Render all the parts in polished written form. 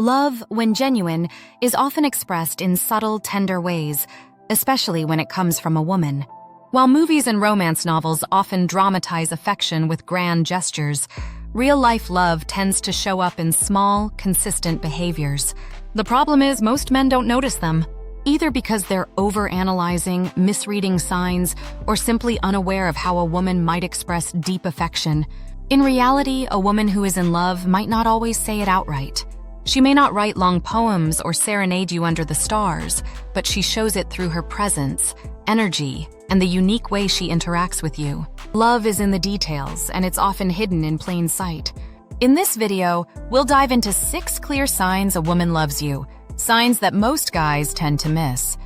Love, when genuine, is often expressed in subtle, tender ways, especially when it comes from a woman. While movies and romance novels often dramatize affection with grand gestures, real-life love tends to show up in small, consistent behaviors. The problem is most men don't notice them, either because they're overanalyzing, misreading signs, or simply unaware of how a woman might express deep affection. In reality, a woman who is in love might not always say it outright. She may not write long poems or serenade you under the stars, but she shows it through her presence, energy, and the unique way she interacts with you. Love is in the details, and it's often hidden in plain sight. In this video, we'll dive into 6 clear signs a woman loves you, signs that most guys tend to miss.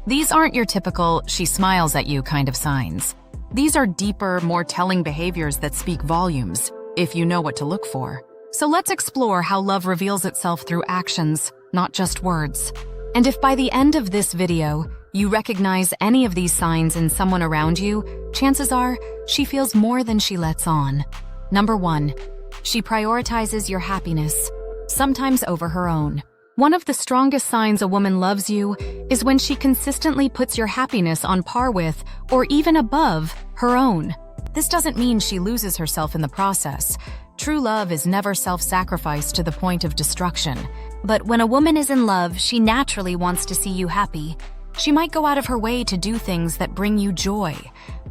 These aren't your typical "she smiles at you" kind of signs. These are deeper, more telling behaviors that speak volumes, if you know what to look for. So let's explore how love reveals itself through actions, not just words. And if by the end of this video, you recognize any of these signs in someone around you, chances are she feels more than she lets on. Number 1, she prioritizes your happiness, sometimes over her own. One of the strongest signs a woman loves you is when she consistently puts your happiness on par with, or even above, her own. This doesn't mean she loses herself in the process. True love is never self-sacrifice to the point of destruction. But when a woman is in love, she naturally wants to see you happy. She might go out of her way to do things that bring you joy,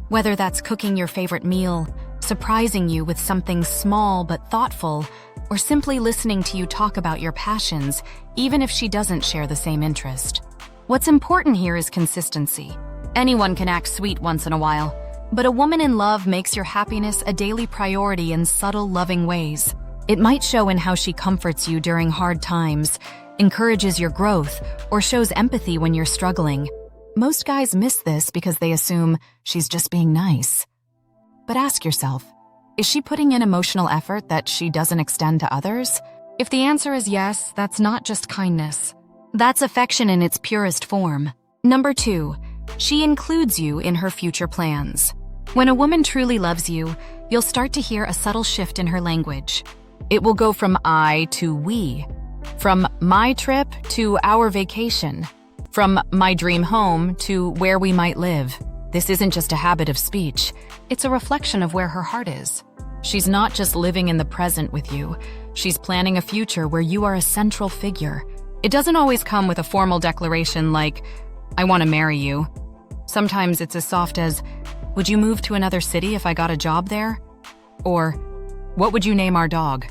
whether that's cooking your favorite meal, surprising you with something small but thoughtful, or simply listening to you talk about your passions, even if she doesn't share the same interest. What's important here is consistency. Anyone can act sweet once in a while, but a woman in love makes your happiness a daily priority in subtle, loving ways. It might show in how she comforts you during hard times, encourages your growth, or shows empathy when you're struggling. Most guys miss this because they assume she's just being nice. But ask yourself, is she putting in emotional effort that she doesn't extend to others? If the answer is yes, that's not just kindness. That's affection in its purest form. Number 2, she includes you in her future plans. When a woman truly loves you, you'll start to hear a subtle shift in her language. It will go from I to we, from my trip to our vacation, from my dream home to where we might live. This isn't just a habit of speech, it's a reflection of where her heart is. She's not just living in the present with you, she's planning a future where you are a central figure. It doesn't always come with a formal declaration like, "I want to marry you." Sometimes it's as soft as, "Would you move to another city if I got a job there?" Or, "What would you name our dog?"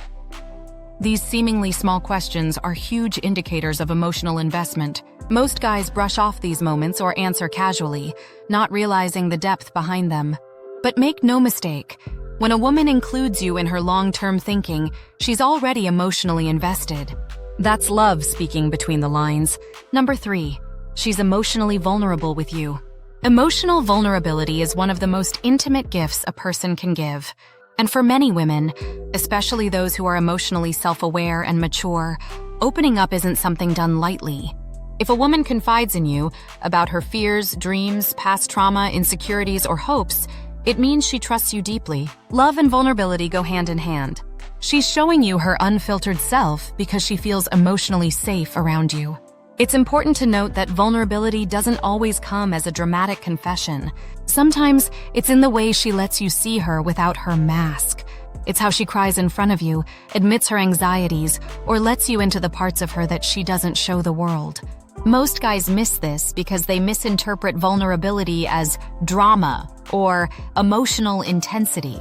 These seemingly small questions are huge indicators of emotional investment. Most guys brush off these moments or answer casually, not realizing the depth behind them. But make no mistake, when a woman includes you in her long-term thinking, she's already emotionally invested. That's love speaking between the lines. Number 3, she's emotionally vulnerable with you. Emotional vulnerability is one of the most intimate gifts a person can give. And for many women, especially those who are emotionally self-aware and mature, opening up isn't something done lightly. If a woman confides in you about her fears, dreams, past trauma, insecurities, or hopes, it means she trusts you deeply. Love and vulnerability go hand in hand. She's showing you her unfiltered self because she feels emotionally safe around you. It's important to note that vulnerability doesn't always come as a dramatic confession. Sometimes it's in the way she lets you see her without her mask. It's how she cries in front of you, admits her anxieties, or lets you into the parts of her that she doesn't show the world. Most guys miss this because they misinterpret vulnerability as drama or emotional intensity.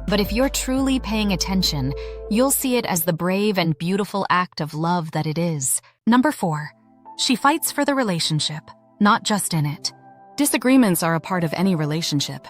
But if you're truly paying attention, you'll see it as the brave and beautiful act of love that it is. Number 4, she fights for the relationship, not just in it. Disagreements are a part of any relationship.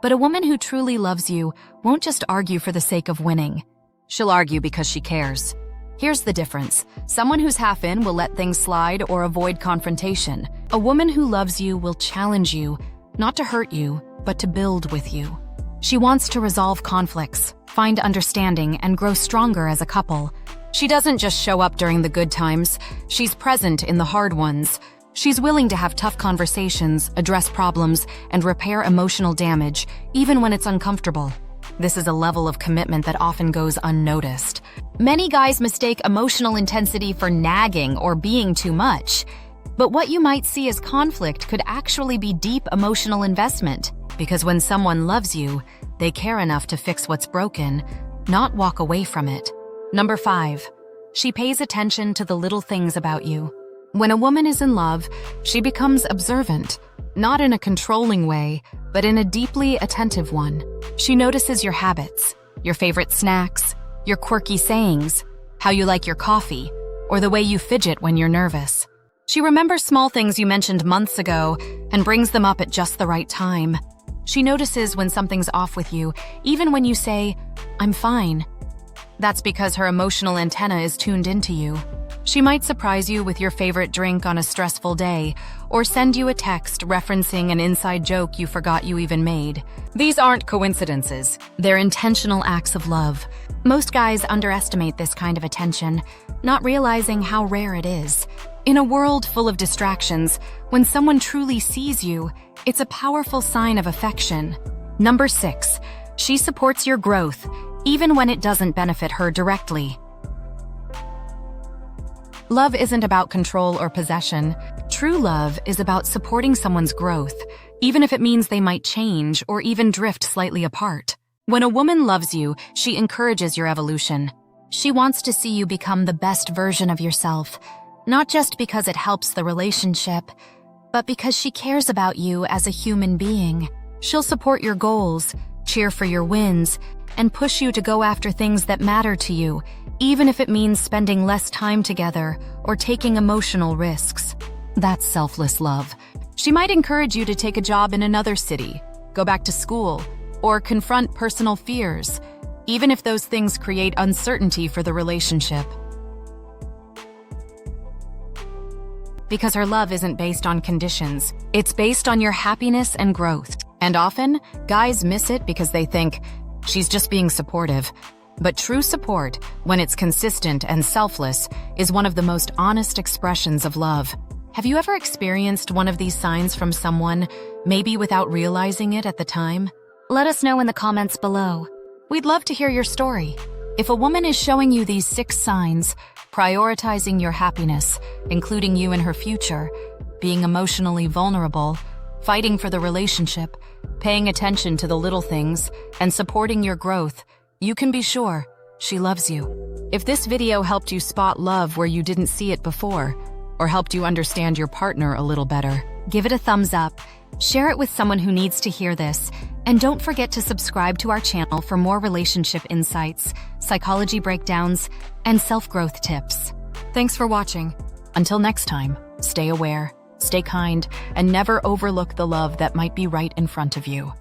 But a woman who truly loves you won't just argue for the sake of winning. She'll argue because she cares. Here's the difference. Someone who's half in will let things slide or avoid confrontation. A woman who loves you will challenge you, not to hurt you, but to build with you. She wants to resolve conflicts, find understanding, and grow stronger as a couple. She doesn't just show up during the good times, she's present in the hard ones. She's willing to have tough conversations, address problems, and repair emotional damage, even when it's uncomfortable. This is a level of commitment that often goes unnoticed. Many guys mistake emotional intensity for nagging or being too much. But what you might see as conflict could actually be deep emotional investment. Because when someone loves you, they care enough to fix what's broken, not walk away from it. Number 5. She pays attention to the little things about you. When a woman is in love, she becomes observant, not in a controlling way, but in a deeply attentive one. She notices your habits, your favorite snacks, your quirky sayings, how you like your coffee, or the way you fidget when you're nervous. She remembers small things you mentioned months ago and brings them up at just the right time. She notices when something's off with you, even when you say, "I'm fine." That's because her emotional antenna is tuned into you. She might surprise you with your favorite drink on a stressful day, or send you a text referencing an inside joke you forgot you even made. These aren't coincidences. They're intentional acts of love. Most guys underestimate this kind of attention, not realizing how rare it is. In a world full of distractions, when someone truly sees you, it's a powerful sign of affection. Number 6. She supports your growth, even when it doesn't benefit her directly. Love isn't about control or possession. True love is about supporting someone's growth, even if it means they might change or even drift slightly apart. When a woman loves you, she encourages your evolution. She wants to see you become the best version of yourself, not just because it helps the relationship, but because she cares about you as a human being. She'll support your goals, cheer for your wins, and push you to go after things that matter to you, even if it means spending less time together or taking emotional risks. That's selfless love. She might encourage you to take a job in another city, go back to school, or confront personal fears, even if those things create uncertainty for the relationship. Because her love isn't based on conditions, it's based on your happiness and growth. And often, guys miss it because they think, she's just being supportive. But true support, when it's consistent and selfless, is one of the most honest expressions of love. Have you ever experienced one of these signs from someone, maybe without realizing it at the time? Let us know in the comments below. We'd love to hear your story. If a woman is showing you these 6 signs, prioritizing your happiness, including you in her future, being emotionally vulnerable, fighting for the relationship, paying attention to the little things, and supporting your growth, you can be sure she loves you. If this video helped you spot love where you didn't see it before, or helped you understand your partner a little better, give it a thumbs up, share it with someone who needs to hear this, and don't forget to subscribe to our channel for more relationship insights, psychology breakdowns, and self-growth tips. Thanks for watching. Until next time, stay aware, stay kind, and never overlook the love that might be right in front of you.